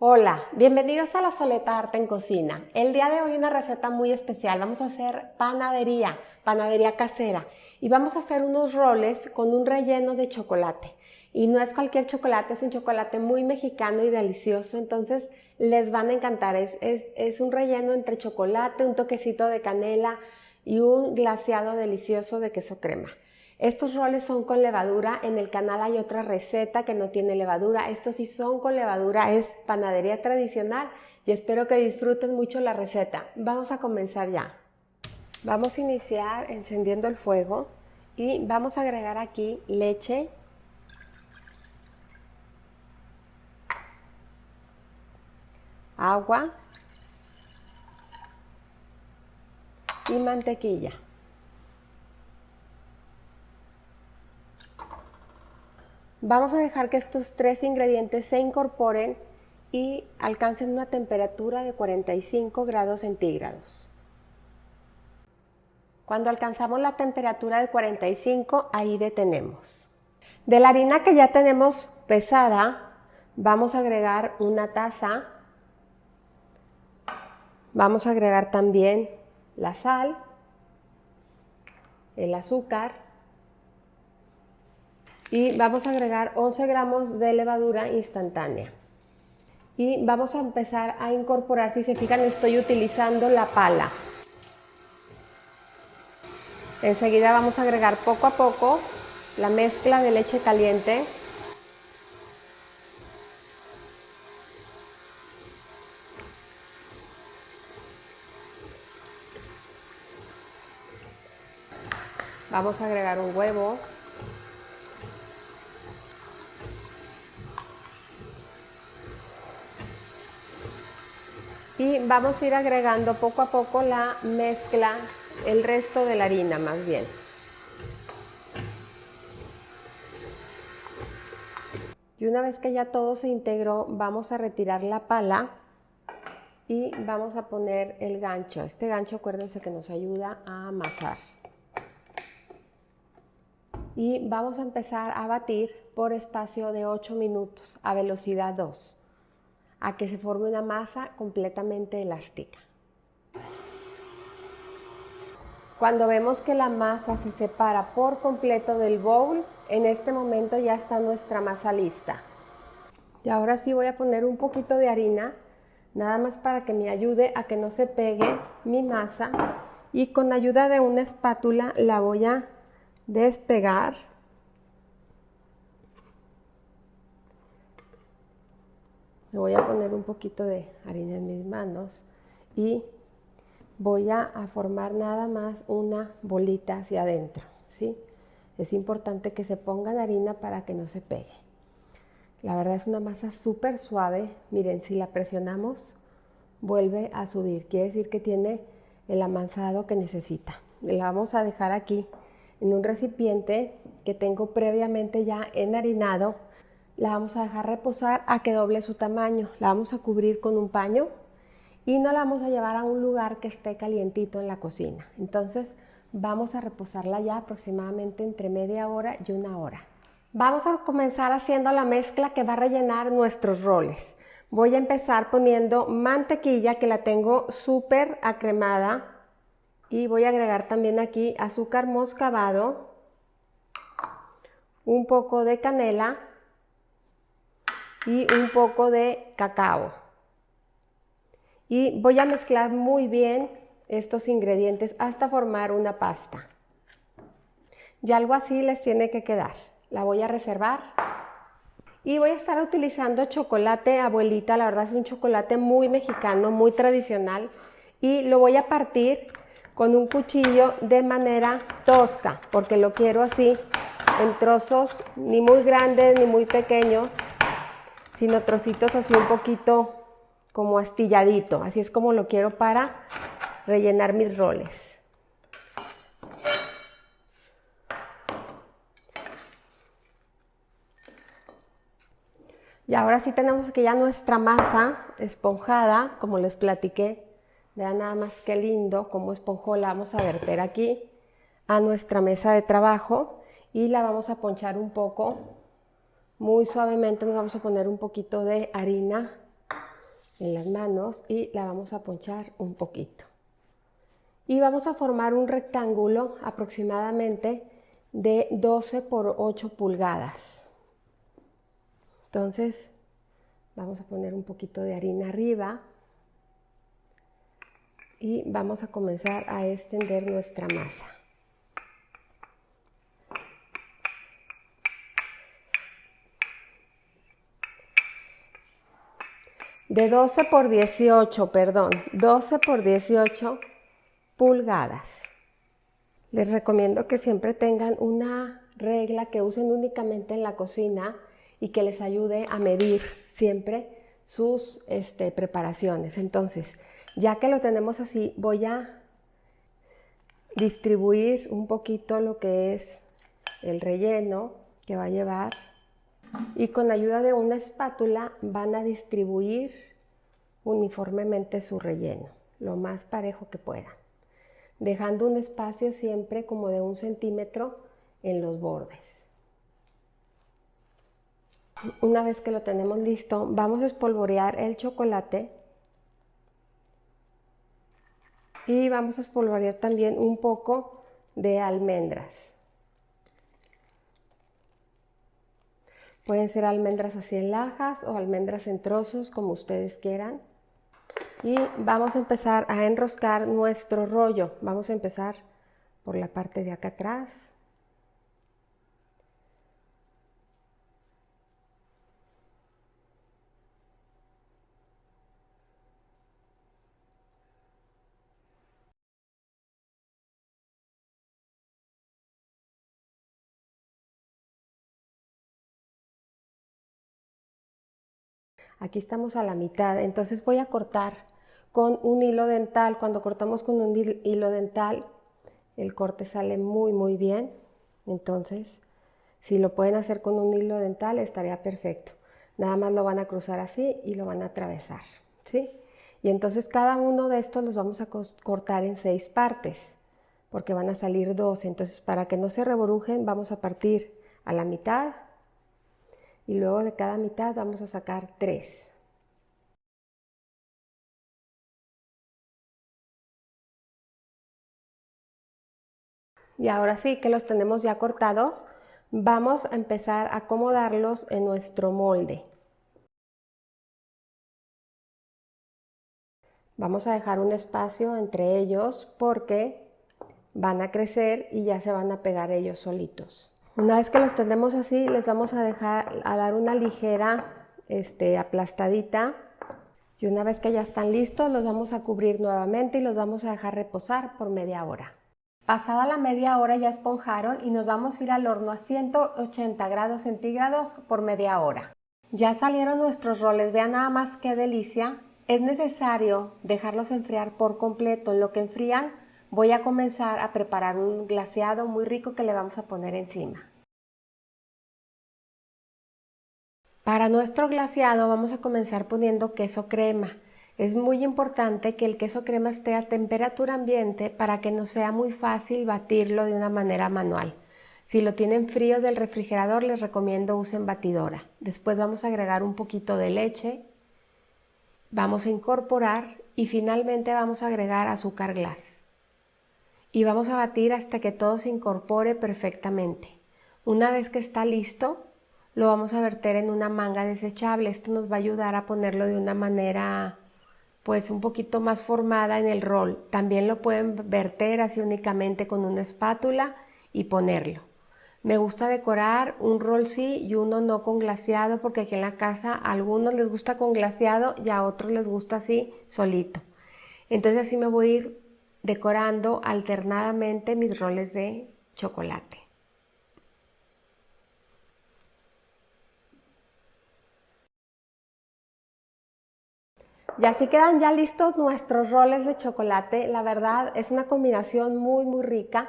Hola, bienvenidos a La Soleta Arte en Cocina. El día de hoy una receta muy especial. Vamos a hacer panadería casera. Y vamos a hacer unos roles con un relleno de chocolate. Y no es cualquier chocolate, es un chocolate muy mexicano y delicioso. Entonces les van a encantar. Es un relleno entre chocolate, un toquecito de canela y un glaseado delicioso de queso crema. Estos roles son con levadura. En el canal hay otra receta que no tiene levadura. Estos sí son con levadura, es panadería tradicional y espero que disfruten mucho la receta. Vamos a comenzar ya. Vamos a iniciar encendiendo el fuego y vamos a agregar aquí leche, agua y mantequilla. Vamos a dejar que estos tres ingredientes se incorporen y alcancen una temperatura de 45 grados centígrados. Cuando alcanzamos la temperatura de 45, ahí detenemos. De la harina que ya tenemos pesada, vamos a agregar una taza. Vamos a agregar también la sal, el azúcar. Y vamos a agregar 11 gramos de levadura instantánea. Y vamos a empezar a incorporar, si se fijan, estoy utilizando la pala. Enseguida vamos a agregar poco a poco la mezcla de leche caliente. Vamos a agregar un huevo. Y vamos a ir agregando poco a poco la mezcla, el resto de la harina más bien. Y una vez que ya todo se integró, vamos a retirar la pala y vamos a poner el gancho. Este gancho, acuérdense que nos ayuda a amasar. Y vamos a empezar a batir por espacio de 8 minutos a velocidad 2. A que se forme una masa completamente elástica. Cuando vemos que la masa se separa por completo del bowl, en este momento ya está nuestra masa lista. Y ahora sí voy a poner un poquito de harina, nada más para que me ayude a que no se pegue mi masa. Y con ayuda de una espátula la voy a despegar. Me voy a poner un poquito de harina en mis manos y voy a formar nada más una bolita hacia adentro, ¿sí? Es importante que se pongan harina para que no se pegue. La verdad es una masa súper suave. Miren, si la presionamos, vuelve a subir. Quiere decir que tiene el amasado que necesita. La vamos a dejar aquí en un recipiente que tengo previamente ya enharinado. La vamos a dejar reposar a que doble su tamaño. La vamos a cubrir con un paño y no la vamos a llevar a un lugar que esté calientito en la cocina. Entonces vamos a reposarla ya aproximadamente entre media hora y una hora. Vamos a comenzar haciendo la mezcla que va a rellenar nuestros roles. Voy a empezar poniendo mantequilla, que la tengo súper acremada, y voy a agregar también aquí azúcar moscabado, un poco de canela y un poco de cacao. Y voy a mezclar muy bien estos ingredientes hasta formar una pasta. Y algo así les tiene que quedar. La voy a reservar. Y voy a estar utilizando chocolate abuelita. La verdad es un chocolate muy mexicano, muy tradicional. Y lo voy a partir con un cuchillo de manera tosca, porque lo quiero así, en trozos ni muy grandes ni muy pequeños, sino trocitos así un poquito como astilladito. Así es como lo quiero para rellenar mis roles. Y ahora sí tenemos que ya nuestra masa esponjada, como les platiqué. Vean nada más qué lindo cómo esponjó. La vamos a verter aquí a nuestra mesa de trabajo y la vamos a ponchar un poco. Muy suavemente nos vamos a poner un poquito de harina en las manos y la vamos a ponchar un poquito. Y vamos a formar un rectángulo aproximadamente de 12 por 8 pulgadas. Entonces vamos a poner un poquito de harina arriba y vamos a comenzar a extender nuestra masa. De 12 por 18 pulgadas. Les recomiendo que siempre tengan una regla que usen únicamente en la cocina y que les ayude a medir siempre sus preparaciones. Entonces, ya que lo tenemos así, voy a distribuir un poquito lo que es el relleno que va a llevar y con ayuda de una espátula van a distribuir uniformemente su relleno, lo más parejo que puedan, dejando un espacio siempre como de 1 centímetro en los bordes. Una vez que lo tenemos listo, vamos a espolvorear el chocolate y vamos a espolvorear también un poco de almendras. Pueden ser almendras así en lajas o almendras en trozos, como ustedes quieran. Y vamos a empezar a enroscar nuestro rollo. Vamos a empezar por la parte de acá atrás. Aquí estamos a la mitad, entonces voy a cortar con un hilo dental. Cuando cortamos con un hilo dental, el corte sale muy bien. Entonces, si lo pueden hacer con un hilo dental, estaría perfecto. Nada más lo van a cruzar así y lo van a atravesar, ¿sí? Y entonces cada uno de estos los vamos a cortar en 6 partes, porque van a salir 12. Entonces, para que no se reborujen, vamos a partir a la mitad y luego de cada mitad vamos a sacar 3. Y ahora sí que los tenemos ya cortados, vamos a empezar a acomodarlos en nuestro molde. Vamos a dejar un espacio entre ellos porque van a crecer y ya se van a pegar ellos solitos. Una vez que los tenemos así, les vamos a dar una ligera aplastadita. Y una vez que ya están listos, los vamos a cubrir nuevamente y los vamos a dejar reposar por media hora. Pasada la media hora ya esponjaron y nos vamos a ir al horno a 180 grados centígrados por media hora. Ya salieron nuestros roles, vean nada más qué delicia. Es necesario dejarlos enfriar por completo. En lo que enfrían voy a comenzar a preparar un glaseado muy rico que le vamos a poner encima. Para nuestro glaseado vamos a comenzar poniendo queso crema. Es muy importante que el queso crema esté a temperatura ambiente para que no sea muy fácil batirlo de una manera manual. Si lo tienen frío del refrigerador, les recomiendo usen batidora. Después vamos a agregar un poquito de leche, vamos a incorporar y finalmente vamos a agregar azúcar glass. Y vamos a batir hasta que todo se incorpore perfectamente. Una vez que está listo, lo vamos a verter en una manga desechable. Esto nos va a ayudar a ponerlo de una manera pues un poquito más formada en el rol. También lo pueden verter así únicamente con una espátula y ponerlo. Me gusta decorar un rol sí y uno no con glaseado, porque aquí en la casa a algunos les gusta con glaseado y a otros les gusta así solito. Entonces así me voy a ir decorando alternadamente mis roles de chocolate. Y así quedan ya listos nuestros roles de chocolate. La verdad es una combinación muy rica.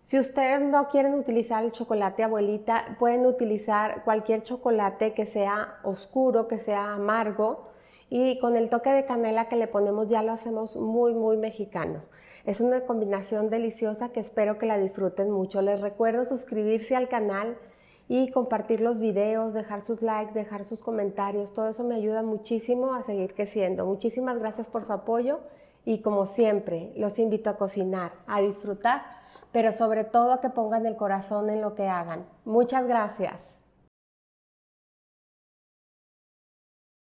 Si ustedes no quieren utilizar el chocolate abuelita, pueden utilizar cualquier chocolate que sea oscuro, que sea amargo, y con el toque de canela que le ponemos ya lo hacemos muy mexicano. Es una combinación deliciosa que espero que la disfruten mucho. Les recuerdo suscribirse al canal y compartir los videos, dejar sus likes, dejar sus comentarios. Todo eso me ayuda muchísimo a seguir creciendo. Muchísimas gracias por su apoyo y como siempre, los invito a cocinar, a disfrutar, pero sobre todo a que pongan el corazón en lo que hagan. Muchas gracias.